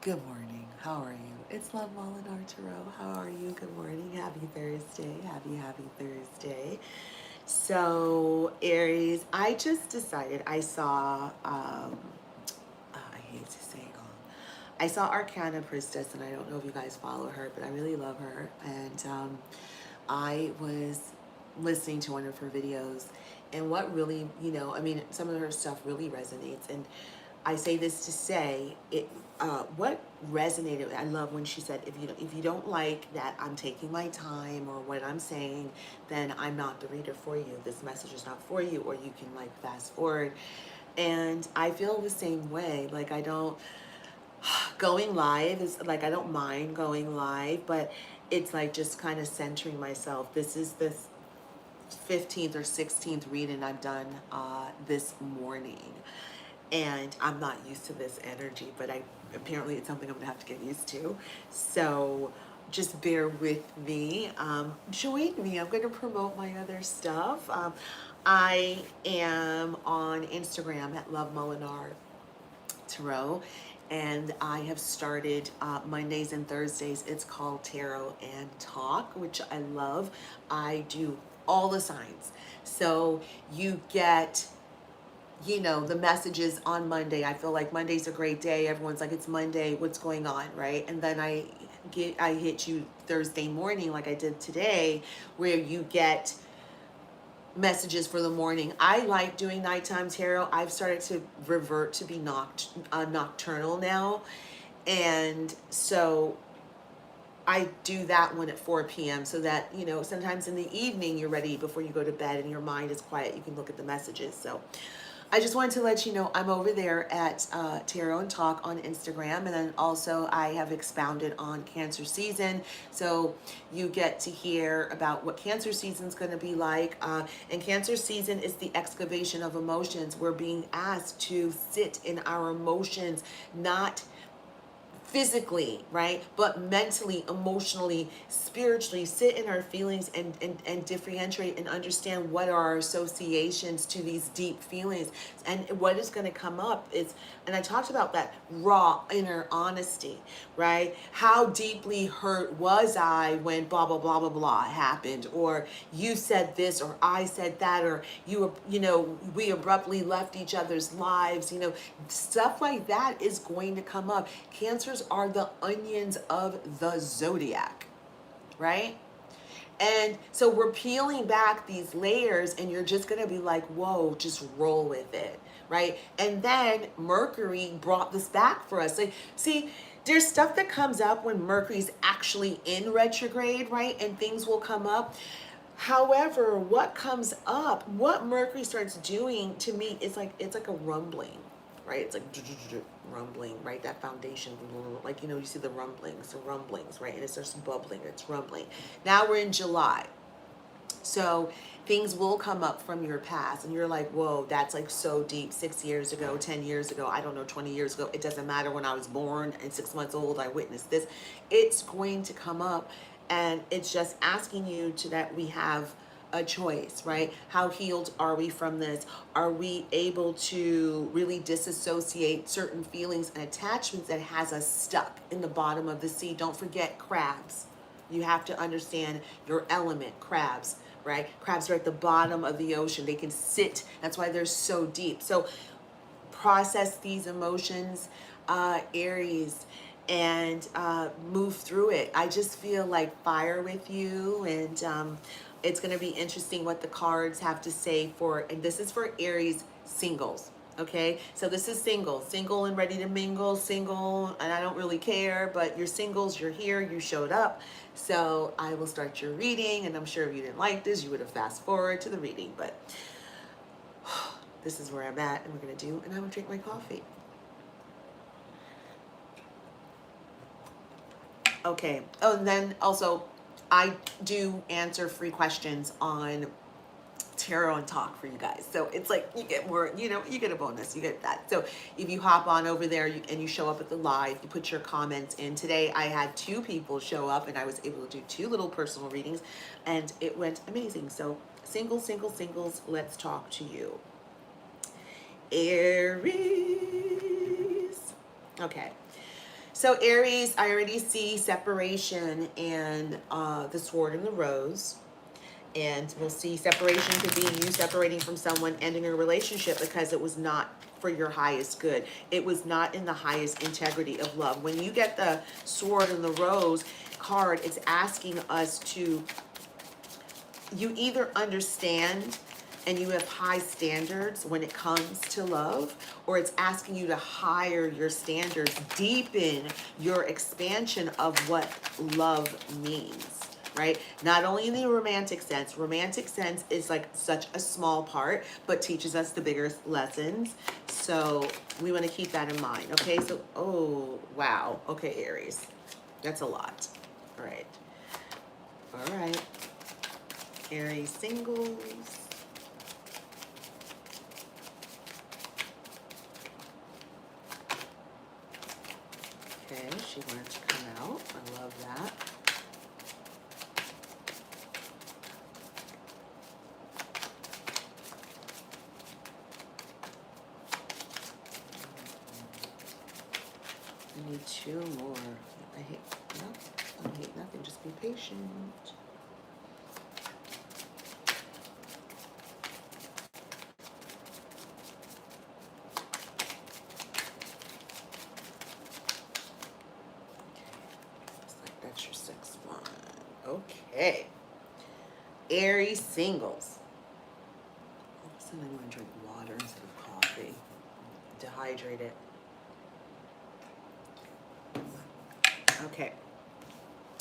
Good morning. How are you? It's Love MOLINAR Tarot. How are you? Good morning. Happy Thursday. Happy Thursday. So, Aries, I just decided I saw, I hate to say it all. I saw Arcana Priestess, and I don't know if you guys follow her, but I really love her. And I was listening to one of her videos, and what really, I mean, some of her stuff really resonates. And I say this to say it. What resonated, I love when she said, if you don't like that I'm taking my time or what I'm saying, then I'm not the reader for you. This message is not for you, or you can like fast forward. And I feel the same way. Like I don't going live is like I don't mind going live, but it's like just kind of centering myself. This is this 15th or 16th reading I've done this morning. And I'm not used to this energy, but apparently it's something I'm gonna have to get used to. So just bear with me. Join me. I'm gonna promote my other stuff. I am on Instagram at Love MOLINAR Tarot, and I have started Mondays and Thursdays. It's called Tarot and Talk, which I love. I do all the signs. So you get the messages on Monday. I feel like Monday's a great day. Everyone's like, it's Monday, what's going on, right? And then I hit you Thursday morning like I did today, where you get messages for the morning. I like doing nighttime tarot. I've started to revert to be nocturnal now. And so I do that one at 4 p.m. so that, sometimes in the evening you're ready before you go to bed and your mind is quiet. You can look at the messages. So I just wanted to let you know I'm over there at Tarot and Talk on Instagram, and then also I have expounded on Cancer season, so you get to hear about what Cancer season is going to be like. And Cancer season is the excavation of emotions. We're being asked to sit in our emotions, not physically, right, but mentally, emotionally, spiritually, sit in our feelings and differentiate and understand what are our associations to these deep feelings. And what is going to come up is, and I talked about that raw inner honesty, right? How deeply hurt was I when blah blah blah blah blah happened, or you said this, or I said that, or we abruptly left each other's lives. Stuff like that is going to come up. Cancers are the onions of the zodiac, right? And so we're peeling back these layers, and you're just going to be like, whoa, just roll with it, right? And then Mercury brought this back for us. Like, see, there's stuff that comes up when Mercury's actually in retrograde, right? And things will come up. However, what comes up, what Mercury starts doing to me is like, it's like a rumbling, right? It's like rumbling, right? That foundation, like, you see the rumblings, right? And it starts bubbling, it's rumbling. Now we're in July. So things will come up from your past, and you're like, whoa, that's like so deep. 6 years ago, 10 years ago, I don't know, 20 years ago. It doesn't matter. When I was born and 6 months old, I witnessed this. It's going to come up, and it's just asking you that we have a choice, right? How healed are we from this? Are we able to really disassociate certain feelings and attachments that has us stuck in the bottom of the sea? Don't forget crabs. You have to understand your element, crabs, right? Crabs are at the bottom of the ocean. They can sit. That's why they're so deep. So process these emotions, Aries, and move through it. I just feel like fire with you, and it's going to be interesting what the cards have to say and this is for Aries singles. Okay, so this is single and ready to mingle, single, and I don't really care, but you're singles, you're here, you showed up. So I will start your reading, and I'm sure if you didn't like this, you would have fast forward to the reading, but this is where I'm at, and I'm gonna drink my coffee. Okay, oh, and then also, I do answer free questions on Tarot and Talk for you guys. So it's like you get more, you get a bonus, you get that. So if you hop on over there and you show up at the live, you put your comments in. Today I had 2 people show up, and I was able to do 2 little personal readings, and it went amazing. So singles, let's talk to you. Aries. Okay. So Aries, I already see separation and the sword and the rose. And we'll see separation could be you separating from someone, ending a relationship because it was not for your highest good. It was not in the highest integrity of love. When you get the sword and the rose card, it's asking us to, you either understand and you have high standards when it comes to love, or it's asking you to higher your standards, deepen your expansion of what love means, right? Not only in the romantic sense is like such a small part, but teaches us the bigger lessons. So we want to keep that in mind, okay? So, oh, wow. Okay, Aries, that's a lot. All right. All right. Aries singles. Okay, she wanted to come out. I love that. I need two more. I hate, no, I hate nothing. Just be patient. That's your sixth one. Okay. Aries singles. All of a sudden I want to drink water instead of coffee. Dehydrate it. Okay.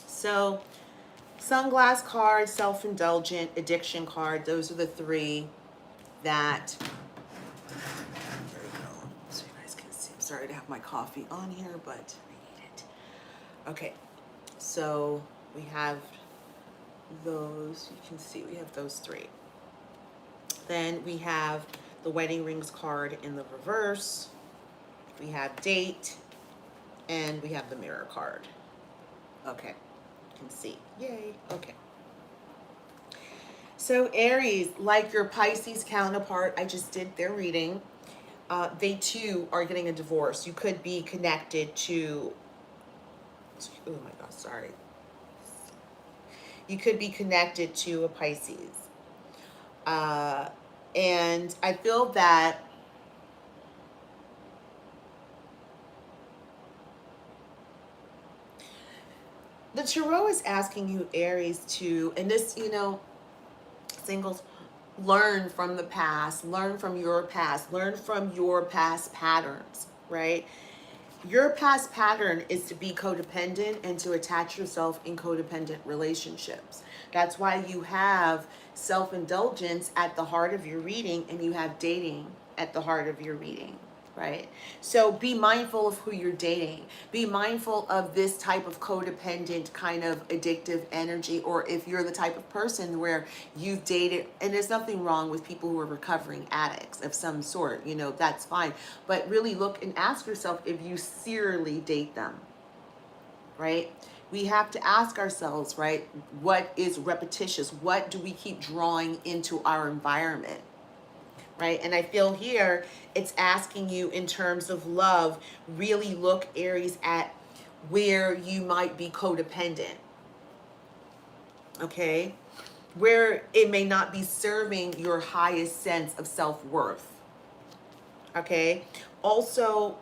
So, sunglass card, self-indulgent, addiction card. Those are the three that... There we go. So you guys can see. I'm sorry to have my coffee on here, but I need it. Okay. So we have those, you can see we have those three. Then we have the wedding rings card in the reverse. We have date, and we have the mirror card. Okay, you can see, yay, okay. So Aries, like your Pisces counterpart, I just did their reading. They too are getting a divorce. You could be connected to, oh my gosh, sorry. You could be connected to a Pisces. And I feel that the Tarot is asking you, Aries, to, and this, you know, singles, learn from the past, learn from your past, learn from your past patterns, right? Your past pattern is to be codependent and to attach yourself in codependent relationships. That's why you have self-indulgence at the heart of your reading and you have dating at the heart of your reading, right? So be mindful of who you're dating. Be mindful of this type of codependent kind of addictive energy, or if you're the type of person where you've dated, and there's nothing wrong with people who are recovering addicts of some sort, you know, that's fine. But really look and ask yourself if you serially date them, right? We have to ask ourselves, right, what is repetitious? What do we keep drawing into our environment? Right? And I feel here it's asking you in terms of love, really look, Aries, at where you might be codependent. Okay? Where it may not be serving your highest sense of self-worth. Okay? Also,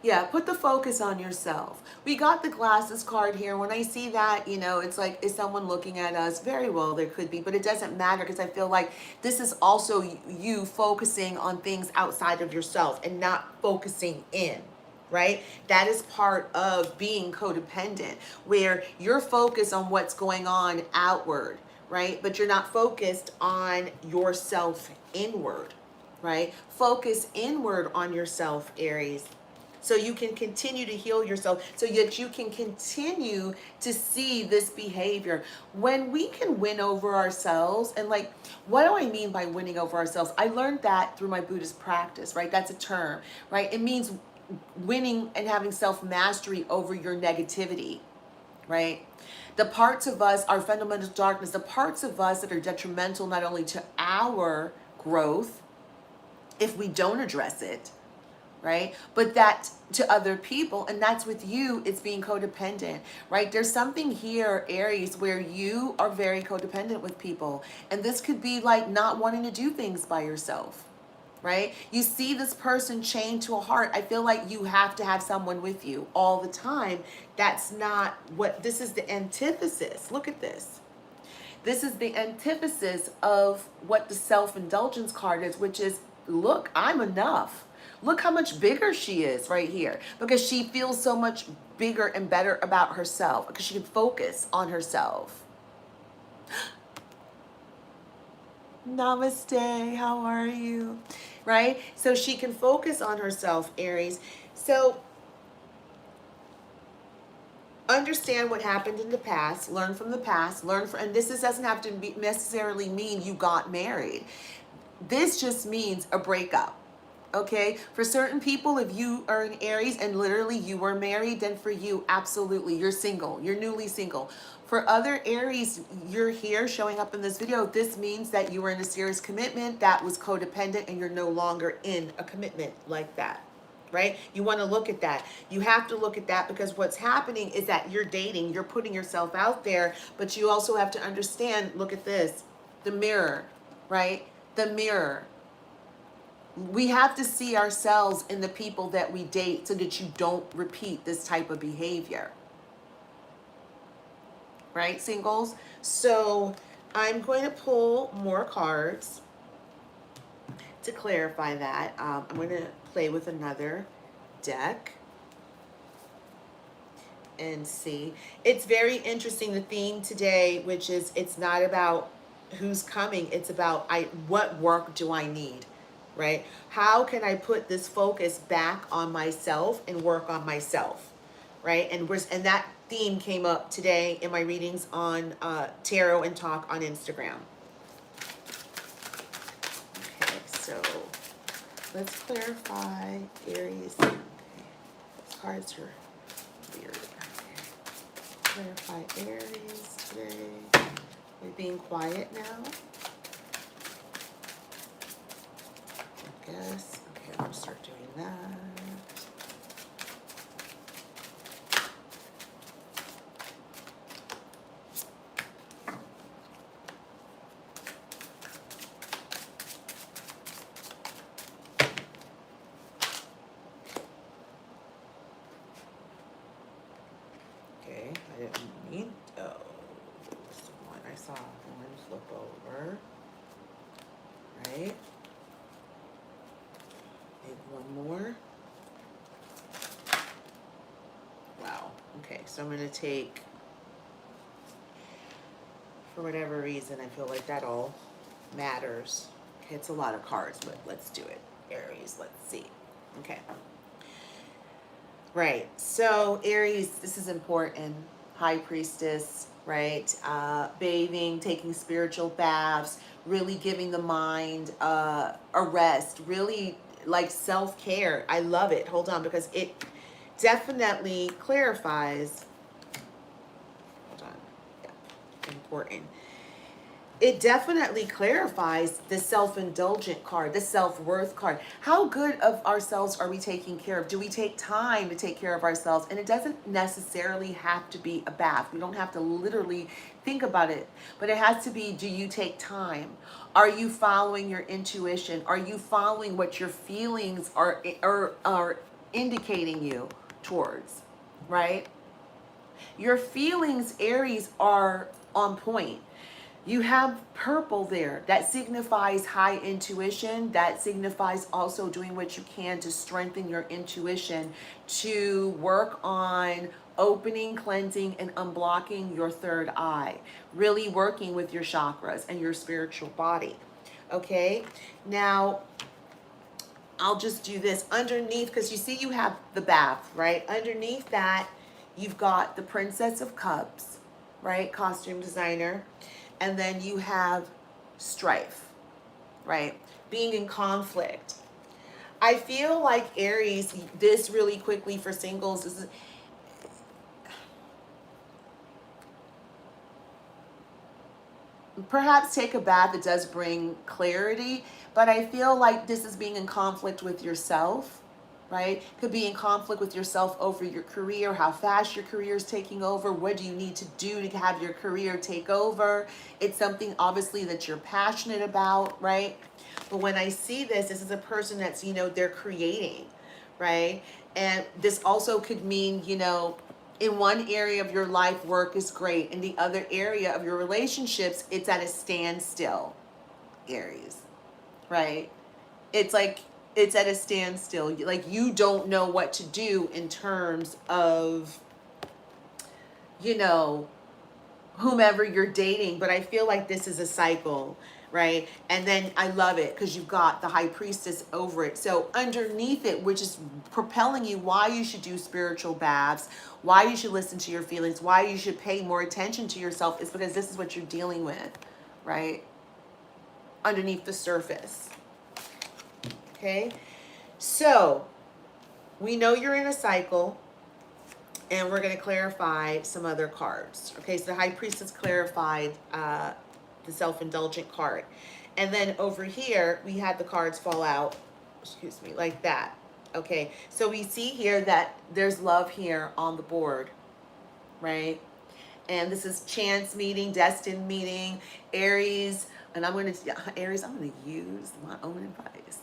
yeah, put the focus on yourself. We got the glasses card here. When I see that, you know, it's like, is someone looking at us? Very well, there could be, but it doesn't matter because I feel like this is also you focusing on things outside of yourself and not focusing in, right? That is part of being codependent, where you're focused on what's going on outward, right? But you're not focused on yourself inward, right? Focus inward on yourself, Aries, so you can continue to heal yourself, so that you can continue to see this behavior. When we can win over ourselves, and like, what do I mean by winning over ourselves? I learned that through my Buddhist practice, right? That's a term, right? It means winning and having self-mastery over your negativity, right? The parts of us, our fundamental darkness, the parts of us that are detrimental not only to our growth, if we don't address it, right? But that to other people, and that's with you, it's being codependent, right? There's something here, Aries, where you are very codependent with people. And this could be like not wanting to do things by yourself, right? You see this person chained to a heart. I feel like you have to have someone with you all the time. That's not what, this is the antithesis. Look at this. This is the antithesis of what the self-indulgence card is, which is, look, I'm enough. Look how much bigger she is right here, because she feels so much bigger and better about herself, because she can focus on herself. Namaste, how are you? Right? So she can focus on herself, Aries. So understand what happened in the past, learn from the past, and doesn't have to necessarily mean you got married. This just means a breakup. Okay, for certain people, if you are an Aries and literally you were married, then for you, absolutely, you're single, you're newly single. For other Aries, you're here showing up in this video, this means that you were in a serious commitment that was codependent and you're no longer in a commitment like that, right? You want to look at that. You have to look at that, because what's happening is that you're dating, you're putting yourself out there, but you also have to understand, look at this, the mirror, right? The mirror. We have to see ourselves in the people that we date so that you don't repeat this type of behavior. Right, singles? So I'm going to pull more cards to clarify that. I'm going to play with another deck and see. It's very interesting, the theme today, which is, it's not about who's coming, it's about what work do I need, right? How can I put this focus back on myself and work on myself, right? And that theme came up today in my readings on Tarot and Talk on Instagram. Okay, so let's clarify Aries. Okay, these cards are weird. Clarify Aries today. We're being quiet now, I guess. Okay, I'm gonna start doing that. Okay, I didn't need those. One I saw one flip over. Right? Maybe one more. Wow. Okay, so I'm gonna take, for whatever reason, I feel like that all matters. Okay, it's a lot of cards, but let's do it. Aries, let's see. Okay. Right, so Aries, this is important. High Priestess, right? Bathing, taking spiritual baths, really giving the mind a rest, really like self-care. I love it. Hold on, because it definitely clarifies. Hold on. Yeah, important. It definitely clarifies the self-indulgent card, the self-worth card. How good of ourselves are we taking care of? Do we take time to take care of ourselves? And it doesn't necessarily have to be a bath. We don't have to literally think about it, but it has to be, do you take time? Are you following your intuition? Are you following what your feelings are indicating you towards, right? Your feelings, Aries, are on point. You have purple there. That signifies high intuition. That signifies also doing what you can to strengthen your intuition, to work on opening, cleansing, and unblocking your third eye. Really working with your chakras and your spiritual body. Okay? Now, I'll just do this underneath, because you see you have the bath, right? Underneath that, you've got the Princess of Cups, right? Costume designer. And then you have strife, right? Being in conflict. I feel like Aries, this really quickly for singles is, perhaps take a bath. It does bring clarity, but I feel like this is being in conflict with yourself, right? Could be in conflict with yourself over your career, how fast your career is taking over. What do you need to do to have your career take over? It's something obviously that you're passionate about, right? But when I see this, this is a person that's, you know, they're creating, right? And this also could mean, you know, in one area of your life, work is great. In the other area of your relationships, it's at a standstill, Aries, right? It's like it's at a standstill. Like you don't know what to do in terms of, you know, whomever you're dating. But I feel like this is a cycle, right? And then I love it because you've got the high priestess over it. So underneath it, which is propelling you why you should do spiritual baths, why you should listen to your feelings, why you should pay more attention to yourself, is because this is what you're dealing with, right? Underneath the surface. Okay, so we know you're in a cycle, and we're going to clarify some other cards. Okay, so the High Priestess clarified the self-indulgent card. And then over here, we had the cards fall out, excuse me, like that. Okay, so we see here that there's love here on the board, right? And this is chance meeting, destined meeting, Aries, and Aries, I'm going to use my own advice.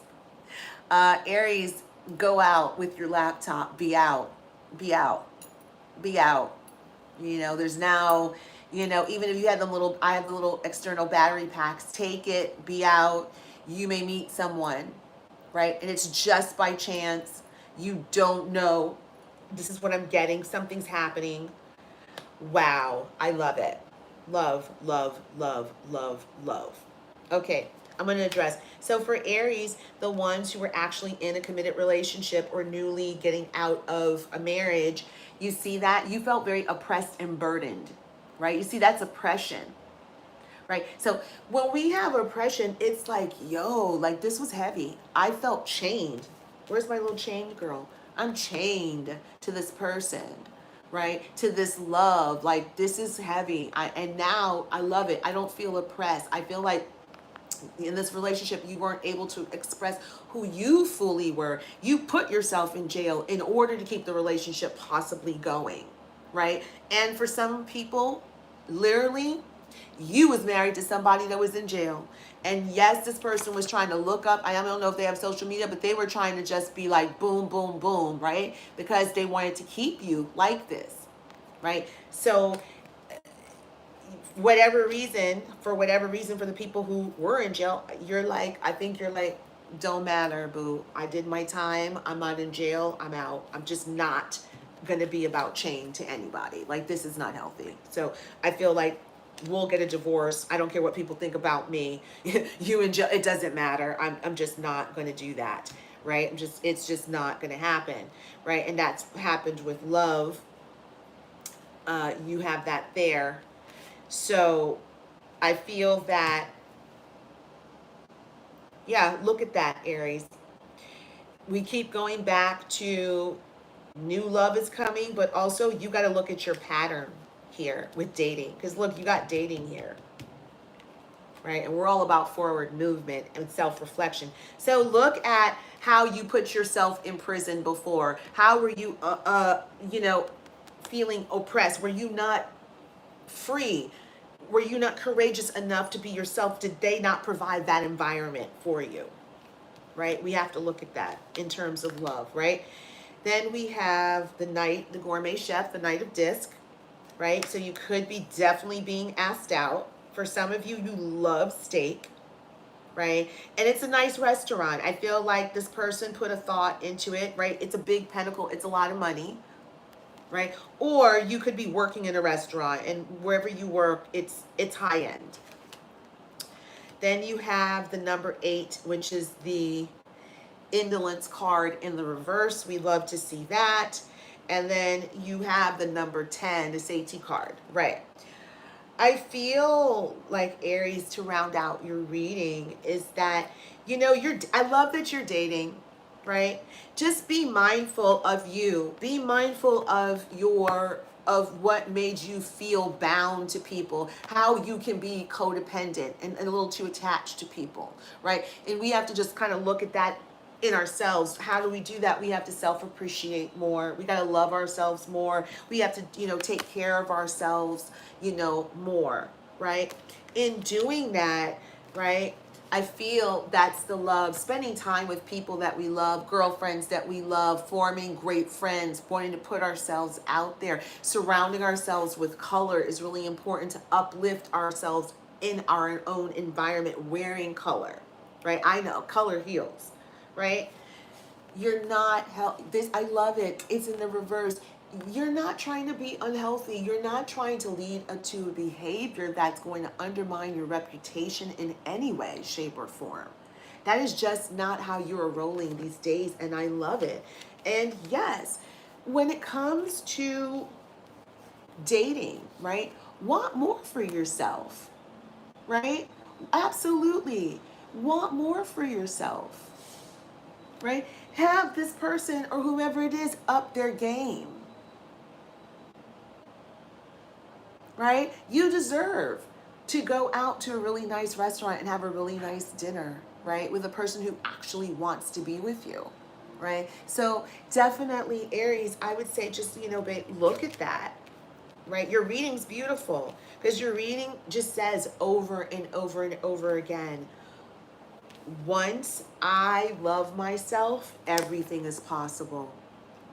Aries, go out with your laptop, be out, be out, be out. You know, there's now, you know, even if you had I have the little external battery packs, take it, be out. You may meet someone, right? And it's just by chance. You don't know. This is what I'm getting. Something's happening. Wow, I love it. Love, love, love, love, love. Okay, I'm going to address. So for Aries, the ones who were actually in a committed relationship or newly getting out of a marriage, you see that? You felt very oppressed and burdened, right? You see, that's oppression, right? So when we have oppression, it's like, yo, like this was heavy. I felt chained. Where's my little chained girl? I'm chained to this person, right? To this love. Like this is heavy. And now I love it. I don't feel oppressed. I feel like in this relationship you weren't able to express who you fully were. You put yourself in jail in order to keep the relationship possibly going, right? And for some people, literally, you was married to somebody that was in jail. And yes, this person was trying to look up, I don't know if they have social media, but they were trying to just be like boom, boom, boom, right? Because they wanted to keep you like this, right? So for whatever reason, for the people who were in jail, I think you're like, don't matter, boo. I did my time. I'm not in jail. I'm out. I'm just not going to be about chained to anybody. Like, this is not healthy. So I feel like we'll get a divorce. I don't care what people think about me. You in jail, it doesn't matter. I'm just not going to do that, right? It's just not going to happen, right? And that's happened with love. You have that there. So I feel that, yeah, look at that, Aries. We keep going back to new love is coming, but also you got to look at your pattern here with dating. Because look, you got dating here, right? And we're all about forward movement and self-reflection. So look at how you put yourself in prison before. How were you, feeling oppressed? Were you not free? Were you not courageous enough to be yourself? Did they not provide that environment for you? Right? We have to look at that in terms of love, right? Then we have the Knight, the gourmet chef, the Knight of Disc, right? So you could be definitely being asked out. For some of you, you love steak, right? And it's a nice restaurant. I feel like this person put a thought into it, right? It's a big pentacle. It's a lot of money, right? Or you could be working in a restaurant, and wherever you work, it's high end. Then you have the number 8, which is the indolence card in the reverse. We love to see that. And then you have the number 10, the Sati card, right? I feel like, Aries, to round out your reading, is that, I love that you're dating, right? Just be mindful of you. Be mindful of what made you feel bound to people, how you can be codependent and a little too attached to people, right? And we have to just kind of look at that in ourselves. How do we do that? We have to self-appreciate more. We got to love ourselves more. We have to, take care of ourselves, more, right? In doing that, right? I feel that's the love, spending time with people that we love, girlfriends that we love, forming great friends, wanting to put ourselves out there, surrounding ourselves with color is really important to uplift ourselves in our own environment, wearing color, right? I know color heals, right? You're not this, I love it. It's in the reverse. You're not trying to be unhealthy. You're not trying to lead to a behavior that's going to undermine your reputation in any way, shape, or form. That is just not how you're rolling these days, and I love it. And yes, when it comes to dating, right? Want more for yourself, right? Absolutely. Want more for yourself, right? Have this person or whoever it is up their game, right? You deserve to go out to a really nice restaurant and have a really nice dinner, right? With a person who actually wants to be with you, right? So definitely, Aries, I would say just, babe, look at that, right? Your reading's beautiful because your reading just says over and over and over again, once I love myself, everything is possible.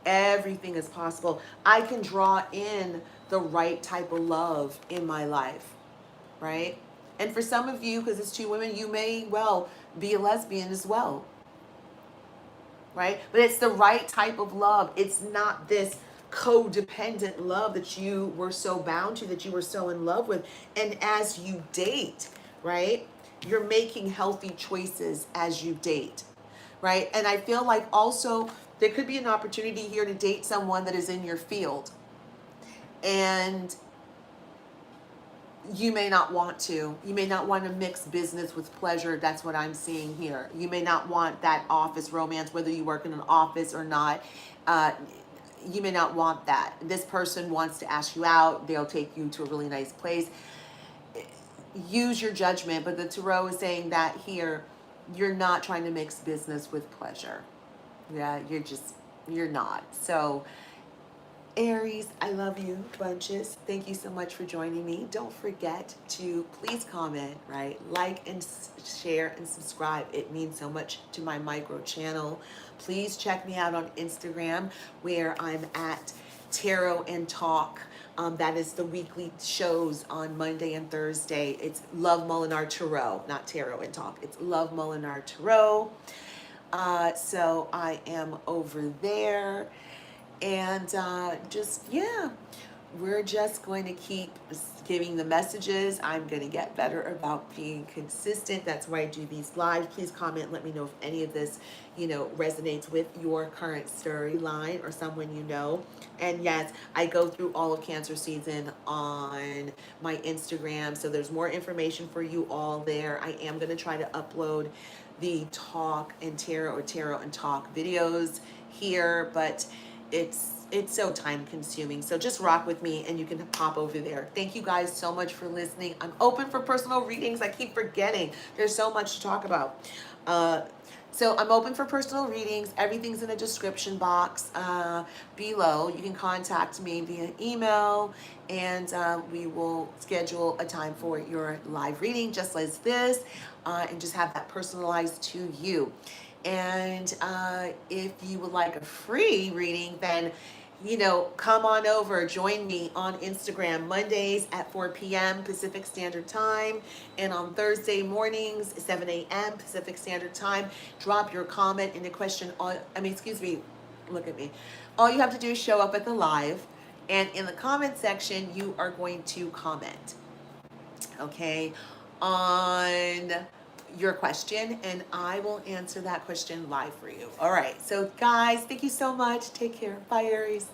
Everything is possible. I can draw in the right type of love in my life, right? And for some of you, because it's two women, you may well be a lesbian as well, right? But it's the right type of love. It's not this codependent love that you were so bound to, that you were so in love with. And as you date, right, you're making healthy choices as you date, right? And I feel like also there could be an opportunity here to date someone that is in your field. And you may not want to. You may not want to mix business with pleasure. That's what I'm seeing here. You may not want that office romance, whether you work in an office or not. You may not want that. This person wants to ask you out. They'll take you to a really nice place. Use your judgment, but the tarot is saying that here, you're not trying to mix business with pleasure. Yeah, you're not. So Aries, I love you bunches. Thank you so much for joining me. Don't forget to please comment, right? Like and share and subscribe. It means so much to my micro channel. Please check me out on Instagram where I'm at Tarot and Talk. That is the weekly shows on Monday and Thursday. It's Love MOLINAR Tarot, not Tarot and Talk. It's Love MOLINAR Tarot. So I am over there. And yeah, we're just going to keep giving the messages. I'm going to get better about being consistent. That's why I do these live. Please comment. Let me know if any of this, resonates with your current storyline or someone you know. And yes, I go through all of Cancer season on my Instagram. So there's more information for you all there. I am going to try to upload the talk and tarot or tarot and talk videos here, but it's so time consuming. So just rock with me and you can pop over there. Thank you guys so much for listening. I'm open for personal readings. I keep forgetting. There's so much to talk about. So I'm open for personal readings. Everything's in the description box below. You can contact me via email and we will schedule a time for your live reading just as this and just have that personalized to you. And if you would like a free reading, then come on over, join me on Instagram Mondays at 4 p.m. Pacific Standard Time, and on Thursday mornings, 7 a.m. Pacific Standard Time. Drop your comment in the question. Look at me. All you have to do is show up at the live, and in the comment section, you are going to comment, okay, on your question, and I will answer that question live for you. All right, so guys, thank you so much. Take care. Bye, Aries.